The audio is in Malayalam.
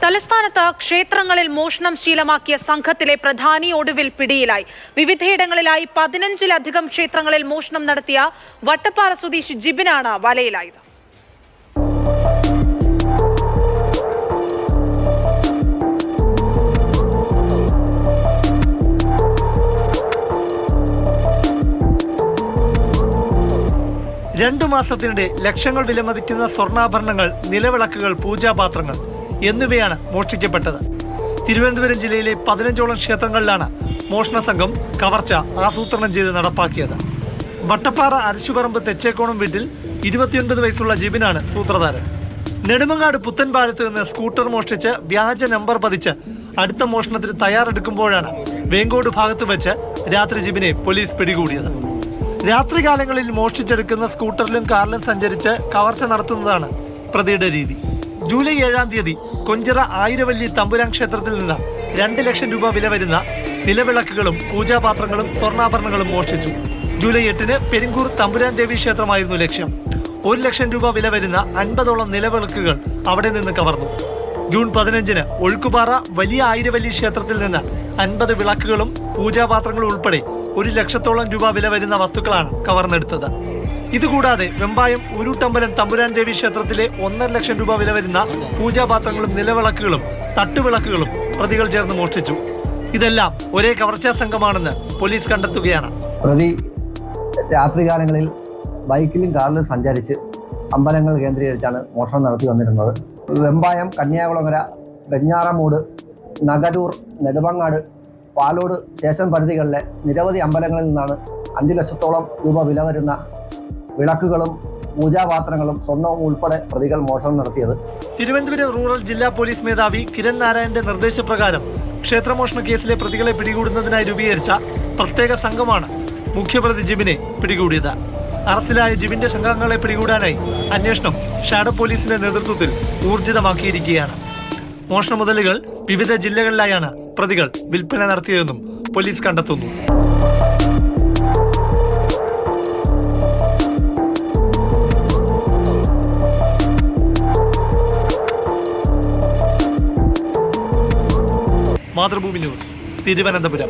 തലസ്ഥാനത്ത് ക്ഷേത്രങ്ങളിൽ മോഷണം ശീലമാക്കിയ സംഘത്തിലെ പ്രധാനി ഒടുവിൽ പിടിയിലായി. വിവിധയിടങ്ങളിലായി 15-ലധികം ക്ഷേത്രങ്ങളിൽ മോഷണം നടത്തിയ വട്ടപ്പാറ സ്വദേശി ജിബിനാണ് വലയിലായത്. രണ്ടു മാസത്തിനിടെ ലക്ഷങ്ങൾ വിലമതിക്കുന്ന സ്വർണ്ണാഭരണങ്ങൾ, നിലവിളക്കുകൾ, പൂജാപാത്രങ്ങൾ എന്നിവയാണ് മോഷ്ടിക്കപ്പെട്ടത്. തിരുവനന്തപുരം ജില്ലയിലെ 15ഓളം ക്ഷേത്രങ്ങളിലാണ് മോഷണ സംഘം കവർച്ച ആസൂത്രണം ചെയ്ത് നടപ്പാക്കിയത്. വട്ടപ്പാറ അരശുപറമ്പ് തെച്ചേക്കോണം വീട്ടിൽ 29 വയസ്സുള്ള ജിബിനാണ് സൂത്രധാരൻ. നെടുമങ്ങാട് പുത്തൻപാലത്ത് നിന്ന് സ്കൂട്ടർ മോഷ്ടിച്ച് വ്യാജ നമ്പർ പതിച്ച് അടുത്ത മോഷണത്തിന് തയ്യാറെടുക്കുമ്പോഴാണ് വേങ്കോട് ഭാഗത്ത് വെച്ച് രാത്രി ജിബിനെ പോലീസ് പിടികൂടിയത്. രാത്രികാലങ്ങളിൽ മോഷ്ടിച്ചെടുക്കുന്ന സ്കൂട്ടറിലും കാറിലും സഞ്ചരിച്ച് കവർച്ച നടത്തുന്നതാണ് പ്രതിയുടെ രീതി. ജൂലൈ 7-ാം തീയതി കൊഞ്ചിറ ആയിരവല്ലി തമ്പുരാൻ ക്ഷേത്രത്തിൽ നിന്ന് 2 ലക്ഷം രൂപ വില വരുന്ന നിലവിളക്കുകളും പൂജാപാത്രങ്ങളും സ്വർണ്ണാഭരണങ്ങളും മോഷ്ടിച്ചു. ജൂലൈ 8-ന് പെരിങ്കൂർ തമ്പുരാൻ ദേവി ക്ഷേത്രമായിരുന്നു ലക്ഷ്യം. 1 ലക്ഷം രൂപ വില വരുന്ന 50ഓളം നിലവിളക്കുകൾ അവിടെ നിന്ന് കവർന്നു. ജൂൺ 15-ന് ഒഴുക്കുപാറ വലിയ ആയിരവല്ലി ക്ഷേത്രത്തിൽ നിന്ന് 50 വിളക്കുകളും പൂജാപാത്രങ്ങളും ഉൾപ്പെടെ 1 ലക്ഷത്തോളം രൂപ വില വരുന്ന വസ്തുക്കളാണ് കവർന്നെടുത്തത്. ഇതുകൂടാതെ വെമ്പായം ഉരുട്ടമ്പലം തമ്പുരാൻ ദേവി ക്ഷേത്രത്തിലെ 1.5 ലക്ഷം രൂപ വില വരുന്ന പൂജാപാത്രങ്ങളും നിലവിളക്കുകളും തട്ടുവിളക്കുകളും പ്രതികൾ ചേർന്ന് മോഷ്ടിച്ചു. ഇതെല്ലാം ഒരേ കവർച്ചാ സംഘമാണെന്ന് പോലീസ് കണ്ടെത്തുകയാണ്. പ്രതി രാത്രികാലങ്ങളിൽ ബൈക്കിലും കാറിലും സഞ്ചരിച്ച് അമ്പലങ്ങൾ കേന്ദ്രീകരിച്ചാണ് മോഷണം നടത്തി വന്നിരുന്നത്. വെമ്പായം, കന്യാകുളങ്ങര, വെഞ്ഞാറമൂട്, നഗരൂർ, നെടുമങ്ങാട്, പാലോട് സ്റ്റേഷൻ പരിധികളിലെ നിരവധി അമ്പലങ്ങളിൽ നിന്നാണ് 5 ലക്ഷത്തോളം രൂപ വില വരുന്ന വിളക്കുകളും പൂജാപാത്രങ്ങളും സ്വർണവും ഉൾപ്പെടെ പ്രതികൾ മോഷണം നടത്തിയത്. തിരുവനന്തപുരം റൂറൽ ജില്ലാ പോലീസ് മേധാവി കിരൺ നാരായണന്റെ നിർദ്ദേശപ്രകാരം ക്ഷേത്രമോഷണ കേസിലെ പ്രതികളെ പിടികൂടുന്നതിനായി രൂപീകരിച്ച പ്രത്യേക സംഘമാണ് മുഖ്യപ്രതി ജിബിനെ പിടികൂടിയത്. അറസ്റ്റിലായ ജിബിന്റെ സംഘങ്ങളെ പിടികൂടാനായി അന്വേഷണം ഷാഡോ പോലീസിന്റെ നേതൃത്വത്തിൽ ഊർജിതമാക്കിയിരിക്കുകയാണ്. മോഷണ മുതലുകൾ വിവിധ ജില്ലകളിലായാണ് പ്രതികൾ വിൽപ്പന നടത്തിയതെന്നും പോലീസ് കണ്ടെത്തുന്നു. മാതൃഭൂമി ന്യൂസ്, തിരുവനന്തപുരം.